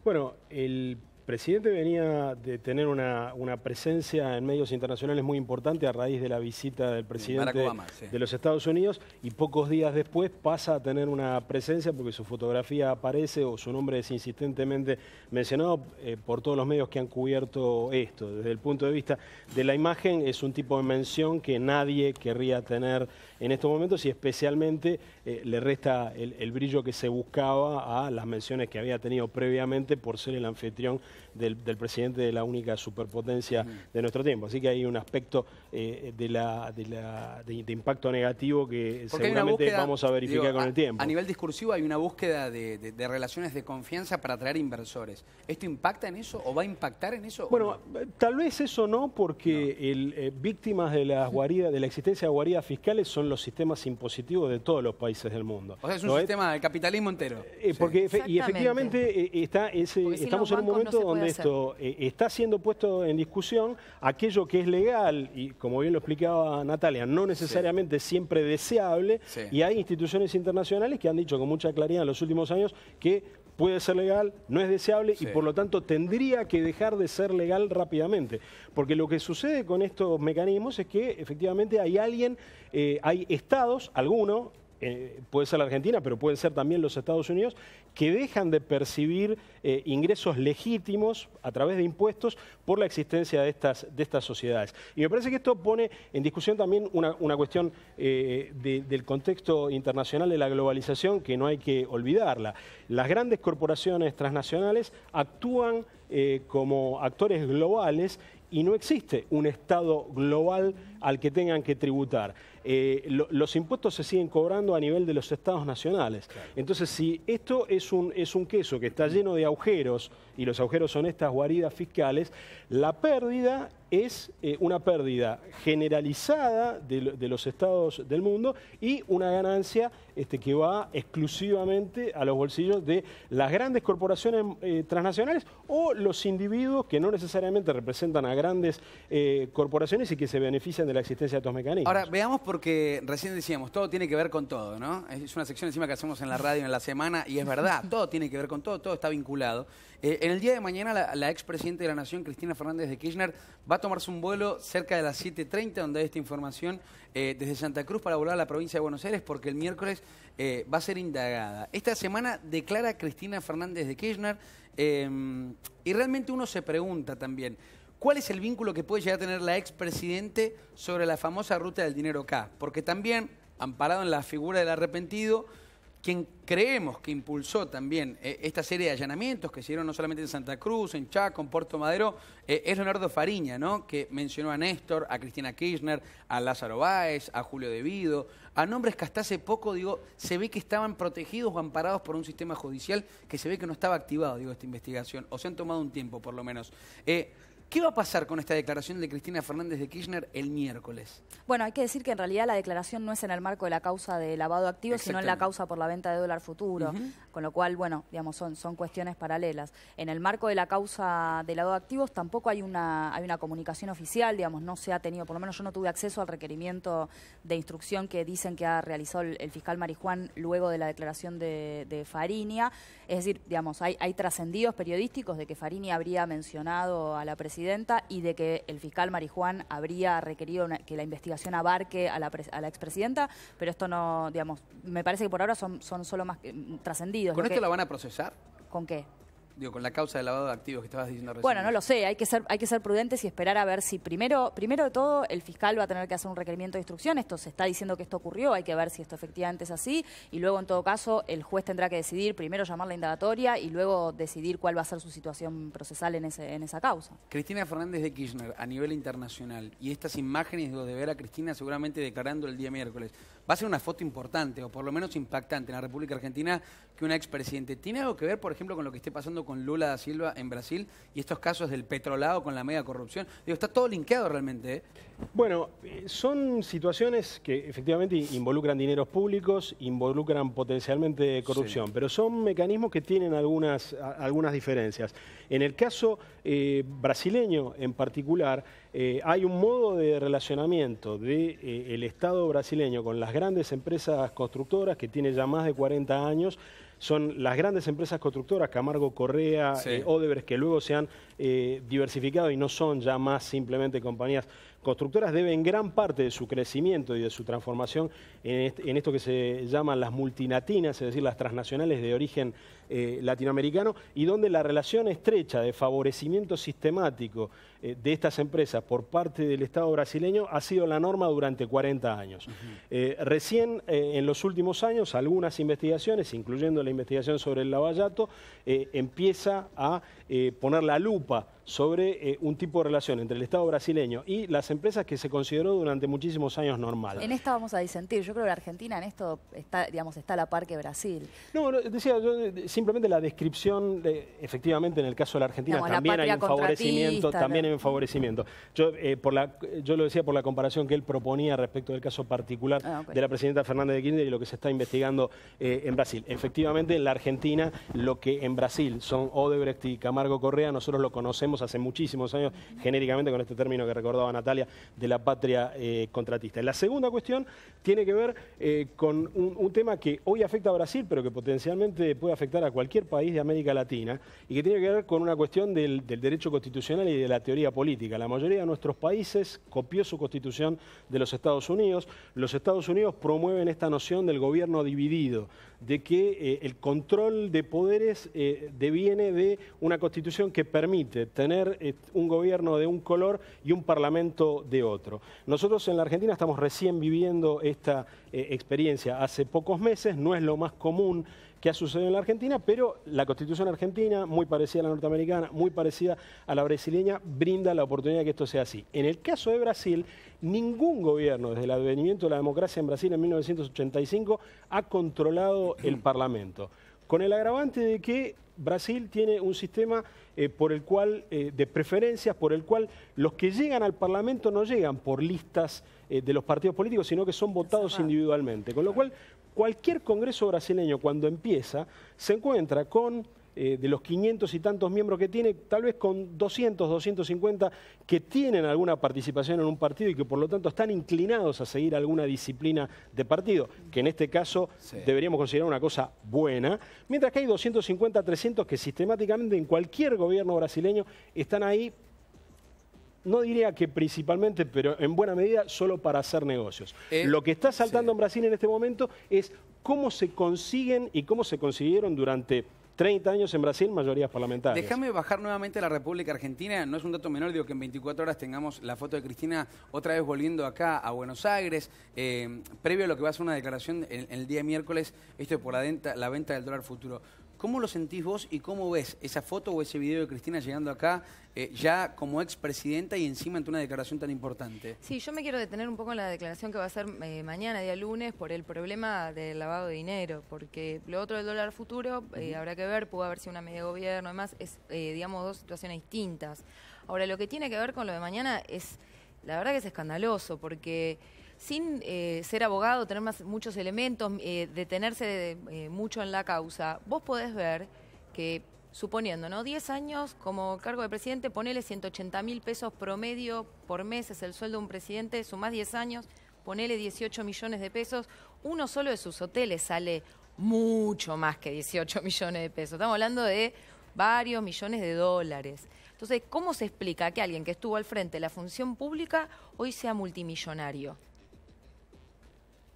Bueno, el presidente venía de tener una presencia en medios internacionales muy importante a raíz de la visita del presidente Obama, de los Estados Unidos y pocos días después pasa a tener una presencia porque su fotografía aparece o su nombre es insistentemente mencionado por todos los medios que han cubierto esto. Desde el punto de vista de la imagen es un tipo de mención que nadie querría tener en estos momentos y especialmente le resta el brillo que se buscaba a las menciones que había tenido previamente por ser el anfitrión del presidente de la única superpotencia de nuestro tiempo. Así que hay un aspecto de impacto negativo que porque seguramente vamos a verificar con el tiempo. A nivel discursivo hay una búsqueda de relaciones de confianza para atraer inversores. ¿Esto impacta en eso o va a impactar en eso? Bueno, tal vez eso no, porque víctimas de las guaridas, de la existencia de guaridas fiscales son los sistemas impositivos de todos los países del mundo. O sea, es un sistema del capitalismo entero. Porque y efectivamente estamos en un momento donde esto está siendo puesto en discusión, aquello que es legal y como bien lo explicaba Natalia, no necesariamente siempre deseable, y hay instituciones internacionales que han dicho con mucha claridad en los últimos años que puede ser legal, no es deseable y por lo tanto tendría que dejar de ser legal rápidamente. Porque lo que sucede con estos mecanismos es que efectivamente hay hay estados, algunos, puede ser la Argentina, pero pueden ser también los Estados Unidos, que dejan de percibir ingresos legítimos a través de impuestos por la existencia de estas sociedades. Y me parece que esto pone en discusión también una cuestión del contexto internacional de la globalización que no hay que olvidarla. Las grandes corporaciones transnacionales actúan como actores globales y no existe un Estado global al que tengan que tributar. Los impuestos se siguen cobrando a nivel de los Estados nacionales. Claro. Entonces, si esto es un queso que está lleno de agujeros, y los agujeros son estas guaridas fiscales, la pérdida es una pérdida generalizada de los estados del mundo y una ganancia que va exclusivamente a los bolsillos de las grandes corporaciones transnacionales o los individuos que no necesariamente representan a grandes corporaciones y que se benefician de la existencia de estos mecanismos. Ahora, veamos, porque recién decíamos, todo tiene que ver con todo, ¿no? Es una sección encima que hacemos en la radio en la semana y es verdad, todo tiene que ver con todo, todo está vinculado. En el día de mañana la expresidenta de la Nación, Cristina Fernández de Kirchner, va a tomarse un vuelo cerca de las 7:30, donde hay esta información, desde Santa Cruz para volar a la provincia de Buenos Aires, porque el miércoles va a ser indagada. Esta semana declara Cristina Fernández de Kirchner y realmente uno se pregunta también, ¿cuál es el vínculo que puede llegar a tener la expresidente sobre la famosa ruta del dinero K? Porque también, amparado en la figura del arrepentido, quien creemos que impulsó también esta serie de allanamientos que se dieron no solamente en Santa Cruz, en Chaco, en Puerto Madero, es Leonardo Fariña, ¿no? Que mencionó a Néstor, a Cristina Kirchner, a Lázaro Báez, a Julio De Vido, a nombres que hasta hace poco, digo, se ve que estaban protegidos o amparados por un sistema judicial que se ve que no estaba activado, digo, esta investigación, o se han tomado un tiempo por lo menos. ¿Qué va a pasar con esta declaración de Cristina Fernández de Kirchner el miércoles? Bueno, hay que decir que en realidad la declaración no es en el marco de la causa de lavado de activos, sino en la causa por la venta de dólar futuro, con lo cual, bueno, digamos, son cuestiones paralelas. En el marco de la causa de lavado de activos tampoco hay una comunicación oficial, digamos, no se ha tenido, por lo menos yo no tuve acceso al requerimiento de instrucción que dicen que ha realizado el fiscal Marijuán luego de la declaración de Fariña. Es decir, digamos, hay trascendidos periodísticos de que Fariña habría mencionado a la presidenta y de que el fiscal Marijuán habría requerido que la investigación abarque a la expresidenta, pero esto no, digamos, me parece que por ahora son solo más trascendidos. ¿Con esto la van a procesar? ¿Con qué? Digo, con la causa de lavado de activos que estabas diciendo recién. Bueno, no lo sé, hay que ser prudentes y esperar a ver si primero de todo el fiscal va a tener que hacer un requerimiento de instrucción. Esto se está diciendo que esto ocurrió, hay que ver si esto efectivamente es así y luego en todo caso el juez tendrá que decidir primero llamar la indagatoria y luego decidir cuál va a ser su situación procesal en esa causa. Cristina Fernández de Kirchner a nivel internacional y estas imágenes de ver a Cristina seguramente declarando el día miércoles, va a ser una foto importante o por lo menos impactante en la República Argentina que una expresidente. ¿Tiene algo que ver, por ejemplo, con lo que esté pasando con Lula da Silva en Brasil y estos casos del petrolado con la mega corrupción? Digo, está todo linkeado realmente, ¿eh? Bueno, son situaciones que efectivamente involucran dineros públicos, involucran potencialmente corrupción, pero son mecanismos que tienen algunas diferencias. En el caso brasileño en particular, hay un modo de relacionamiento del Estado brasileño con las grandes empresas constructoras que tiene ya más de 40 años. Son las grandes empresas constructoras, Camargo Correa, Odebrecht, que luego se han diversificado y no son ya más simplemente compañías constructoras, deben gran parte de su crecimiento y de su transformación en esto que se llaman las multilatinas, es decir, las transnacionales de origen latinoamericano, y donde la relación estrecha de favorecimiento sistemático de estas empresas por parte del Estado brasileño ha sido la norma durante 40 años. Recién, en los últimos años, algunas investigaciones, incluyendo la investigación sobre el lavallato, empieza a poner la lupa sobre un tipo de relación entre el Estado brasileño y las empresas que se consideró durante muchísimos años normal. En esta vamos a disentir. Yo creo que la Argentina en esto está, digamos, está a la par que Brasil. No, decía yo simplemente la descripción, efectivamente en el caso de la Argentina también hay un favorecimiento, también hay un favorecimiento. Yo lo decía por la comparación que él proponía respecto del caso particular de la presidenta Fernández de Kirchner y lo que se está investigando en Brasil. Efectivamente en la Argentina lo que en Brasil son Odebrecht y Camargo Correa, nosotros lo conocemos conocemos hace muchísimos años, genéricamente con este término que recordaba Natalia, de la patria contratista. La segunda cuestión tiene que ver con un tema que hoy afecta a Brasil, pero que potencialmente puede afectar a cualquier país de América Latina, y que tiene que ver con una cuestión del derecho constitucional y de la teoría política. La mayoría de nuestros países copió su constitución de los Estados Unidos. Los Estados Unidos promueven esta noción del gobierno dividido, de que el control de poderes deviene de una constitución que permite tener un gobierno de un color y un parlamento de otro. Nosotros en la Argentina estamos recién viviendo esta experiencia hace pocos meses, no es lo más común que ha sucedido en la Argentina, pero la Constitución argentina, muy parecida a la norteamericana, muy parecida a la brasileña, brinda la oportunidad de que esto sea así. En el caso de Brasil, ningún gobierno, desde el advenimiento de la democracia en Brasil en 1985, ha controlado el Parlamento, con el agravante de que Brasil tiene un sistema por el cual, de preferencias, por el cual los que llegan al Parlamento no llegan por listas de los partidos políticos, sino que son votados individualmente. Con lo cual, cualquier congreso brasileño, cuando empieza, se encuentra con, de los 500 y tantos miembros que tiene, tal vez con 200, 250 que tienen alguna participación en un partido y que por lo tanto están inclinados a seguir alguna disciplina de partido, que en este caso deberíamos considerar una cosa buena, mientras que hay 250, 300 que sistemáticamente en cualquier gobierno brasileño están ahí, no diría que principalmente, pero en buena medida solo para hacer negocios. Lo que está saltando en Brasil en este momento es cómo se consiguen y cómo se consiguieron durante 30 años en Brasil mayorías parlamentarias. Déjame bajar nuevamente a la República Argentina. No es un dato menor, digo que en 24 horas tengamos la foto de Cristina otra vez volviendo acá a Buenos Aires. Previo a lo que va a ser una declaración el día miércoles, esto es por la venta del dólar futuro. ¿Cómo lo sentís vos y cómo ves esa foto o ese video de Cristina llegando acá ya como expresidenta y encima ante una declaración tan importante? Sí, yo me quiero detener un poco en la declaración que va a ser mañana, día lunes, por el problema del lavado de dinero, porque lo otro del dólar futuro, habrá que ver, pudo haber sido una medida de gobierno, además es, digamos, dos situaciones distintas. Ahora, lo que tiene que ver con lo de mañana es, la verdad que es escandaloso, porque sin ser abogado, tener muchos elementos, detenerse mucho en la causa, vos podés ver que, suponiendo, ¿no? 10 años como cargo de presidente, ponele 180.000 pesos promedio por mes, es el sueldo de un presidente, sumás 10 años, ponele 18 millones de pesos, uno solo de sus hoteles sale mucho más que 18 millones de pesos, estamos hablando de varios millones de dólares. Entonces, ¿cómo se explica que alguien que estuvo al frente de la función pública hoy sea multimillonario?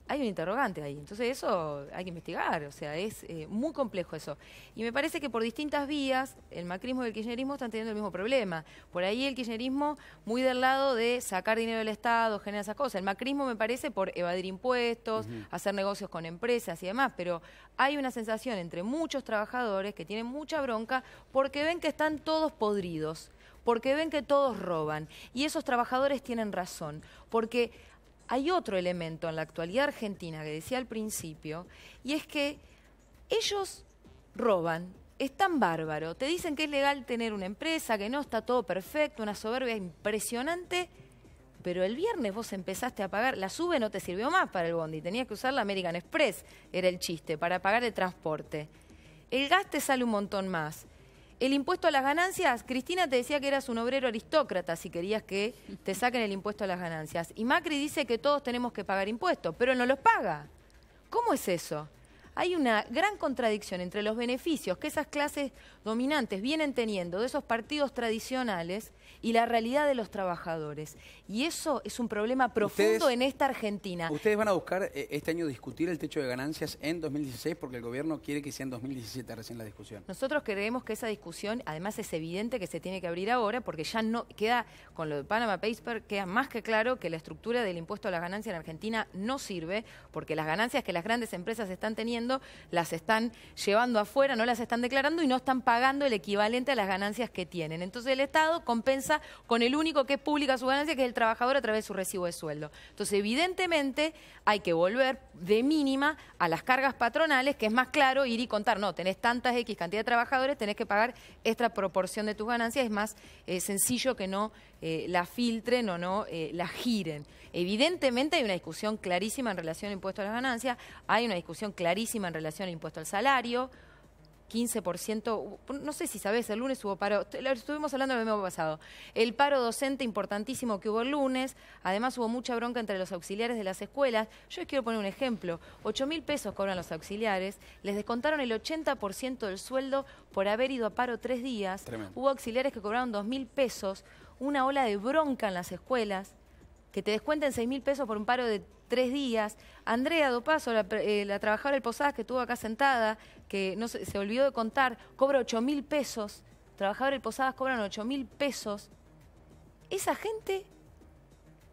Hay un interrogante ahí, entonces eso hay que investigar, o sea, es muy complejo eso. Y me parece que por distintas vías, el macrismo y el kirchnerismo están teniendo el mismo problema. Por ahí el kirchnerismo muy del lado de sacar dinero del Estado, generar esas cosas. El macrismo me parece por evadir impuestos, hacer negocios con empresas y demás, pero hay una sensación entre muchos trabajadores que tienen mucha bronca porque ven que están todos podridos, porque ven que todos roban. Y esos trabajadores tienen razón, porque hay otro elemento en la actualidad argentina que decía al principio, y es que ellos roban, están bárbaros, te dicen que es legal tener una empresa, que no está todo perfecto, una soberbia impresionante, pero el viernes vos empezaste a pagar, la SUBE no te sirvió más para el bondi, tenías que usar la American Express, era el chiste, para pagar el transporte. El gas te sale un montón más. El impuesto a las ganancias, Cristina te decía que eras un obrero aristócrata si querías que te saquen el impuesto a las ganancias. Y Macri dice que todos tenemos que pagar impuestos, pero no los paga. ¿Cómo es eso? Hay una gran contradicción entre los beneficios que esas clases dominantes vienen teniendo de esos partidos tradicionales y la realidad de los trabajadores. Y eso es un problema profundo en esta Argentina. ¿Ustedes van a buscar este año discutir el techo de ganancias en 2016 porque el gobierno quiere que sea en 2017 recién la discusión? Nosotros creemos que esa discusión, además es evidente que se tiene que abrir ahora porque ya no queda, con lo de Panama Papers, queda más que claro que la estructura del impuesto a las ganancias en Argentina no sirve porque las ganancias que las grandes empresas están teniendo las están llevando afuera, no las están declarando y no están pagando el equivalente a las ganancias que tienen. Entonces el Estado compensa con el único que es pública su ganancia, que es el trabajador a través de su recibo de sueldo. Entonces evidentemente hay que volver de mínima a las cargas patronales, que es más claro ir y contar, no, tenés tantas X cantidad de trabajadores, tenés que pagar esta proporción de tus ganancias, es más sencillo que no la filtren o no la giren. Evidentemente hay una discusión clarísima en relación al impuesto a las ganancias, hay una discusión clarísima en relación al impuesto al salario. 15%, no sé si sabés, el lunes hubo paro, estuvimos hablando el mes pasado, el paro docente importantísimo que hubo el lunes, además hubo mucha bronca entre los auxiliares de las escuelas. Yo les quiero poner un ejemplo, 8.000 pesos cobran los auxiliares, les descontaron el 80% del sueldo por haber ido a paro 3 días, Tremendo. Hubo auxiliares que cobraron 2.000 pesos, una ola de bronca en las escuelas, que te descuenten 6.000 pesos por un paro de 3 días. Andrea Dopazo, la trabajadora del Posadas que estuvo acá sentada, que no se olvidó de contar, cobra 8.000 pesos. Trabajadores del Posadas cobran 8.000 pesos. Esa gente,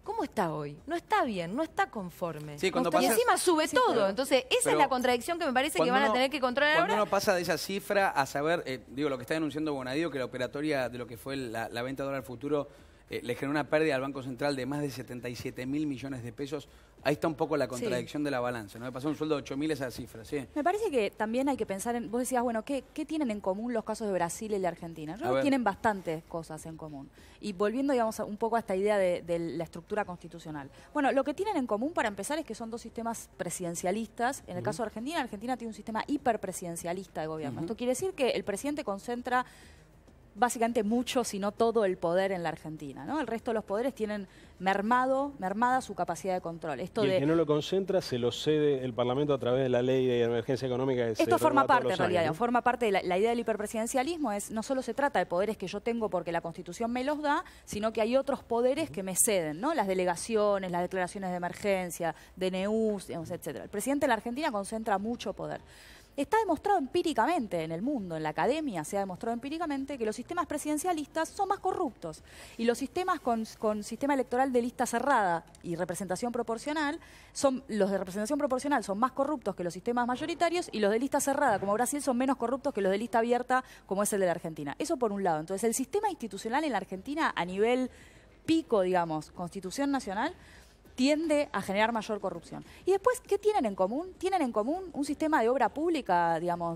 ¿cómo está hoy? No está bien, no está conforme. Sí, cuando Y pasa- encima sube todo. pero- Entonces, esa pero es la contradicción que me parece que Cuando van a uno- tener que controlar Cuando ahora. uno pasa de esa cifra a saber, lo que está denunciando Bonadío, que la operatoria de lo que fue la venta de dólar futuro le generó una pérdida al Banco Central de más de 77.000 millones de pesos. Ahí está un poco la contradicción de la balanza, ¿no? De pasar un sueldo de 8.000 a esa cifra, sí. Me parece que también hay que pensar en, vos decías, bueno, ¿qué tienen en común los casos de Brasil y de Argentina? Yo A creo que ver. tienen bastantes cosas en común. Y volviendo, digamos, un poco a esta idea de la estructura constitucional. Bueno, lo que tienen en común, para empezar, es que son dos sistemas presidencialistas. En el caso de Argentina, Argentina tiene un sistema hiperpresidencialista de gobierno. Esto quiere decir que el presidente concentra básicamente mucho, si no todo, el poder en la Argentina, ¿no? El resto de los poderes tienen mermada su capacidad de control. Esto Y el de que no lo concentra se lo cede el Parlamento a través de la ley de emergencia económica. Que se Esto forma renueva todos parte, los en realidad, años, ¿no? forma parte de la idea del hiperpresidencialismo. No solo se trata de poderes que yo tengo porque la Constitución me los da, sino que hay otros poderes que me ceden, ¿no? Las delegaciones, las declaraciones de emergencia, DNUs, digamos, etcétera. El presidente de la Argentina concentra mucho poder. Está demostrado empíricamente en el mundo, en la academia se ha demostrado empíricamente que los sistemas presidencialistas son más corruptos y los sistemas con sistema electoral de lista cerrada y representación proporcional, los de representación proporcional son más corruptos que los sistemas mayoritarios y los de lista cerrada, como Brasil, son menos corruptos que los de lista abierta, como es el de la Argentina. Eso por un lado. Entonces, el sistema institucional en la Argentina a nivel pico, digamos, Constitución Nacional, tiende a generar mayor corrupción. Y después, ¿qué tienen en común? Tienen en común un sistema de obra pública, digamos,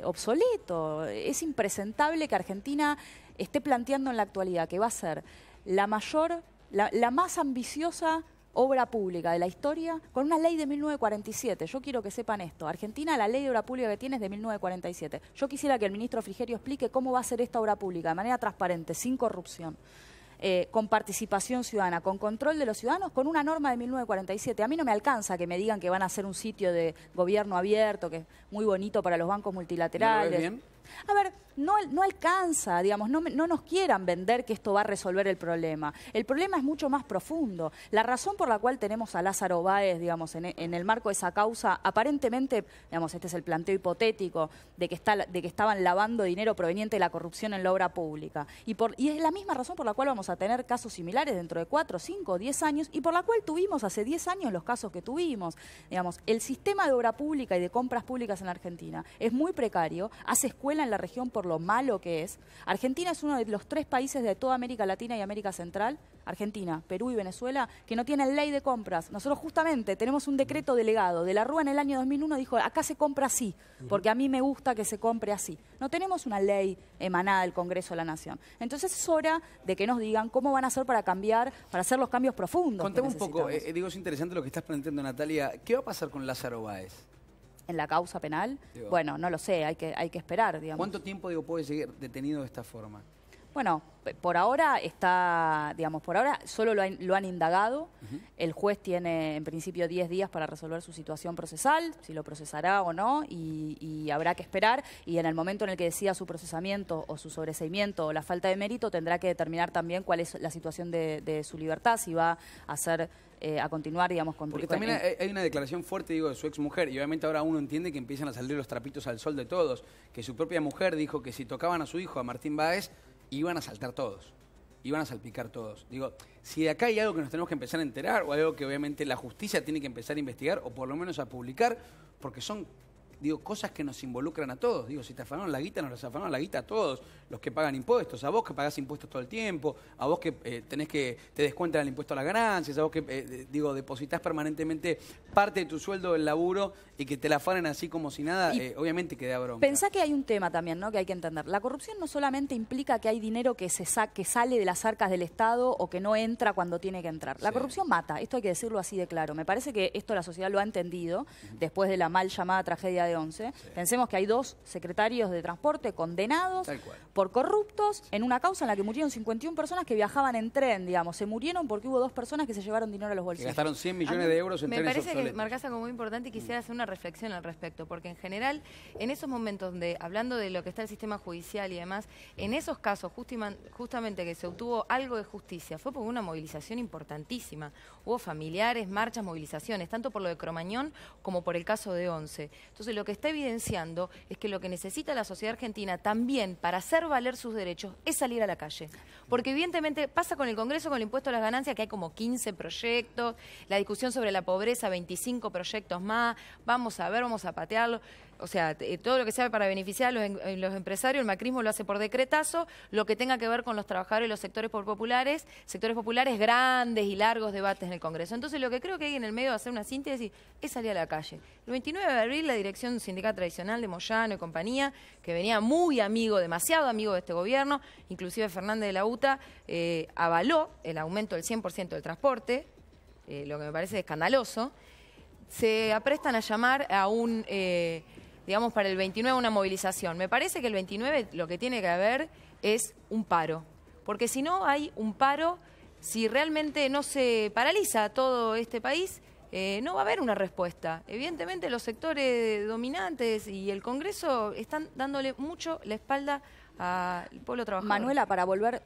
obsoleto. Es impresentable que Argentina esté planteando en la actualidad que va a ser la más ambiciosa obra pública de la historia con una ley de 1947. Yo quiero que sepan esto. Argentina, la ley de obra pública que tiene es de 1947. Yo quisiera que el ministro Frigerio explique cómo va a ser esta obra pública de manera transparente, sin corrupción. Con participación ciudadana, con control de los ciudadanos, con una norma de 1947. A mí no me alcanza que me digan que van a hacer un sitio de gobierno abierto, que es muy bonito para los bancos multilaterales. ¿No lo ves bien? A ver, no alcanza, digamos, no nos quieran vender que esto va a resolver el problema. El problema es mucho más profundo. La razón por la cual tenemos a Lázaro Báez, digamos, en el marco de esa causa, aparentemente, digamos, este es el planteo hipotético de que estaban lavando dinero proveniente de la corrupción en la obra pública. Y es la misma razón por la cual vamos a tener casos similares dentro de 4, 5, 10 años y por la cual tuvimos hace 10 años los casos que tuvimos. Digamos, el sistema de obra pública y de compras públicas en la Argentina es muy precario, hace escuela en la región por lo malo que es. Argentina es uno de los 3 países de toda América Latina y América Central, Argentina, Perú y Venezuela, que no tienen ley de compras. Nosotros justamente tenemos un decreto delegado de la Rúa en el año 2001, dijo, acá se compra así, porque a mí me gusta que se compre así. No tenemos una ley emanada del Congreso de la Nación. Entonces es hora de que nos digan cómo van a hacer para cambiar, para hacer los cambios profundos. Contame que un poco, necesitamos. digo, es interesante lo que estás planteando, Natalia. ¿Qué va a pasar con Lázaro Báez? En la causa penal, Digo, bueno, no lo sé, hay que esperar, digamos. ¿Cuánto tiempo, puede seguir detenido de esta forma? Bueno, por ahora solo lo han indagado. El juez tiene en principio 10 días para resolver su situación procesal, si lo procesará o no, y habrá que esperar. Y en el momento en el que decida su procesamiento o su sobreseimiento o la falta de mérito, tendrá que determinar también cuál es la situación de su libertad, si va a continuar, digamos, con... Porque también hay una declaración fuerte, de su exmujer, y obviamente ahora uno entiende que empiezan a salir los trapitos al sol de todos, que su propia mujer dijo que si tocaban a su hijo, a Martín Báez, iban a saltar todos, iban a salpicar todos. Digo, si de acá hay algo que nos tenemos que empezar a enterar, o algo que obviamente la justicia tiene que empezar a investigar, o por lo menos a publicar, porque son, cosas que nos involucran a todos. Si te afanaron la guita, nos afanaron la guita a todos, los que pagan impuestos, a vos que pagás impuestos todo el tiempo, a vos que te descuentan el impuesto a las ganancias, a vos que, depositas permanentemente parte de tu sueldo del laburo y que te la afanen así como si nada, obviamente que da bronca. Pensá que hay un tema también, ¿no?, que hay que entender. La corrupción no solamente implica que hay dinero que sale de las arcas del Estado o que no entra cuando tiene que entrar. La corrupción mata, esto hay que decirlo así de claro. Me parece que esto la sociedad lo ha entendido después de la mal llamada tragedia día de 11. Sí. Pensemos que hay 2 secretarios de transporte condenados por corruptos en una causa en la que murieron 51 personas que viajaban en tren, digamos. Se murieron porque hubo 2 personas que se llevaron dinero a los bolsillos. Que gastaron 100 millones de euros en trenes obsoletos. Me parece que marcas algo muy importante y quisiera hacer una reflexión al respecto, porque en general, en esos momentos donde, hablando de lo que está el sistema judicial y demás, en esos casos, justamente que se obtuvo algo de justicia, fue por una movilización importantísima. Hubo familiares, marchas, movilizaciones, tanto por lo de Cromañón como por el caso de 11. Entonces, lo que está evidenciando es que lo que necesita la sociedad argentina también para hacer valer sus derechos es salir a la calle. Porque evidentemente pasa con el Congreso, con el impuesto a las ganancias, que hay como 15 proyectos, la discusión sobre la pobreza, 25 proyectos más, vamos a ver, vamos a patearlo. O sea, todo lo que sea para beneficiar a los empresarios, el macrismo lo hace por decretazo, lo que tenga que ver con los trabajadores y los sectores populares grandes y largos debates en el Congreso. Entonces, lo que creo que hay en el medio de hacer una síntesis es salir a la calle. El 29 de abril, la dirección sindical tradicional de Moyano y compañía, que venía muy amigo, demasiado amigo de este gobierno, inclusive Fernández de la UTA, avaló el aumento del 100% del transporte, lo que me parece escandaloso. Se aprestan a llamar a digamos, para el 29 una movilización. Me parece que el 29 lo que tiene que haber es un paro. Porque si no hay un paro, si realmente no se paraliza todo este país, no va a haber una respuesta. Evidentemente los sectores dominantes y el Congreso están dándole mucho la espalda al pueblo trabajador. Manuela, para volver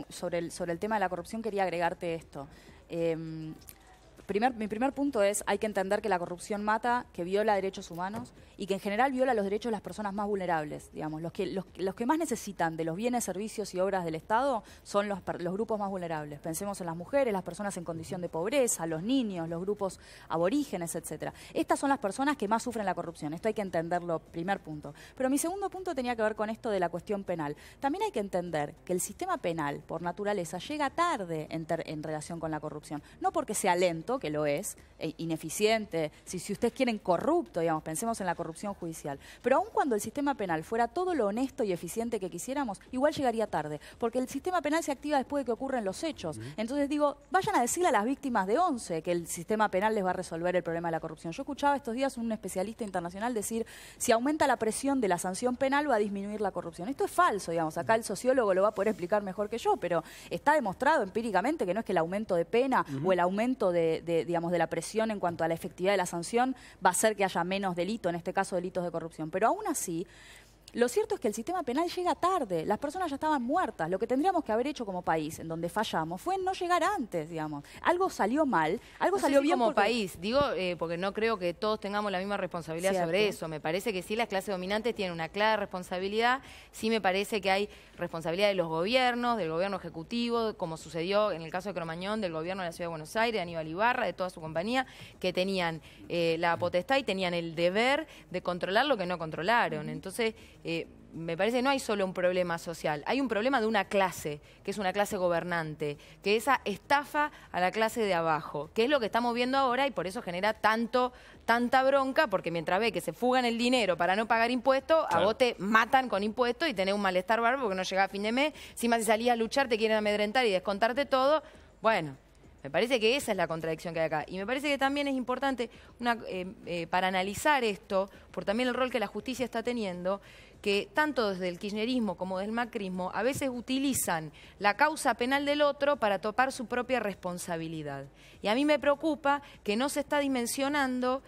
sobre el tema de la corrupción, quería agregarte esto. Mi primer punto es, hay que entender que la corrupción mata, que viola derechos humanos y que en general viola los derechos de las personas más vulnerables. Digamos, los que más necesitan de los bienes, servicios y obras del Estado son los grupos más vulnerables. Pensemos en las mujeres, las personas en condición de pobreza, los niños, los grupos aborígenes, etcétera. Estas son las personas que más sufren la corrupción. Esto hay que entenderlo, primer punto. Pero mi segundo punto tenía que ver con esto de la cuestión penal. También hay que entender que el sistema penal, por naturaleza, llega tarde en relación con la corrupción. No porque sea lento, que lo es, ineficiente, si ustedes quieren corrupto, digamos, pensemos en la corrupción judicial. Pero aun cuando el sistema penal fuera todo lo honesto y eficiente que quisiéramos, igual llegaría tarde, porque el sistema penal se activa después de que ocurren los hechos. Entonces digo, vayan a decirle a las víctimas de 11 que el sistema penal les va a resolver el problema de la corrupción. Yo escuchaba estos días un especialista internacional decir, si aumenta la presión de la sanción penal va a disminuir la corrupción. Esto es falso, digamos, acá el sociólogo lo va a poder explicar mejor que yo, pero está demostrado empíricamente que no es que el aumento de pena o el aumento digamos, de la presión en cuanto a la efectividad de la sanción va a hacer que haya menos delito, en este caso delitos de corrupción. Pero aún así, lo cierto es que el sistema penal llega tarde, las personas ya estaban muertas. Lo que tendríamos que haber hecho como país, en donde fallamos, fue no llegar antes, digamos. Algo salió mal, algo salió bien como país, digo, porque no creo que todos tengamos la misma responsabilidad sobre eso. Me parece que sí, las clases dominantes tienen una clara responsabilidad, sí me parece que hay responsabilidad de los gobiernos, del gobierno ejecutivo, como sucedió en el caso de Cromañón, del gobierno de la Ciudad de Buenos Aires, de Aníbal Ibarra, de toda su compañía, que tenían la potestad y tenían el deber de controlar lo que no controlaron. Entonces, me parece que no hay solo un problema social, hay un problema de una clase, que es una clase gobernante, que esa estafa a la clase de abajo, que es lo que estamos viendo ahora y por eso genera tanta bronca, porque mientras ve que se fugan el dinero para no pagar impuestos, a vos te matan con impuestos y tenés un malestar bárbaro porque no llegás a fin de mes, encima si salís a luchar te quieren amedrentar y descontarte todo. Bueno, me parece que esa es la contradicción que hay acá. Y me parece que también es importante, para analizar esto, por también el rol que la justicia está teniendo, que tanto desde el kirchnerismo como del macrismo a veces utilizan la causa penal del otro para topar su propia responsabilidad. Y a mí me preocupa que no se está dimensionando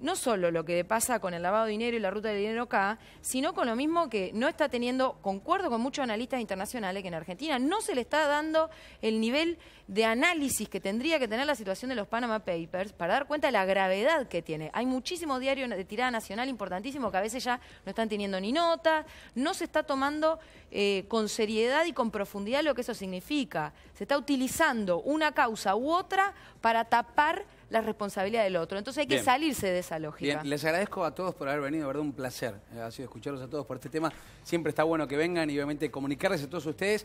no solo lo que pasa con el lavado de dinero y la ruta del dinero acá, sino con lo mismo que no está teniendo, concuerdo con muchos analistas internacionales, que en Argentina no se le está dando el nivel de análisis que tendría que tener la situación de los Panama Papers para dar cuenta de la gravedad que tiene. Hay muchísimos diarios de tirada nacional importantísimos que a veces ya no están teniendo ni notas, no se está tomando con seriedad y con profundidad lo que eso significa. Se está utilizando una causa u otra para tapar la responsabilidad del otro. Entonces hay que salirse de esa lógica. Bien, les agradezco a todos por haber venido, de verdad un placer. Ha sido escucharlos a todos por este tema. Siempre está bueno que vengan y obviamente comunicarles a todos ustedes.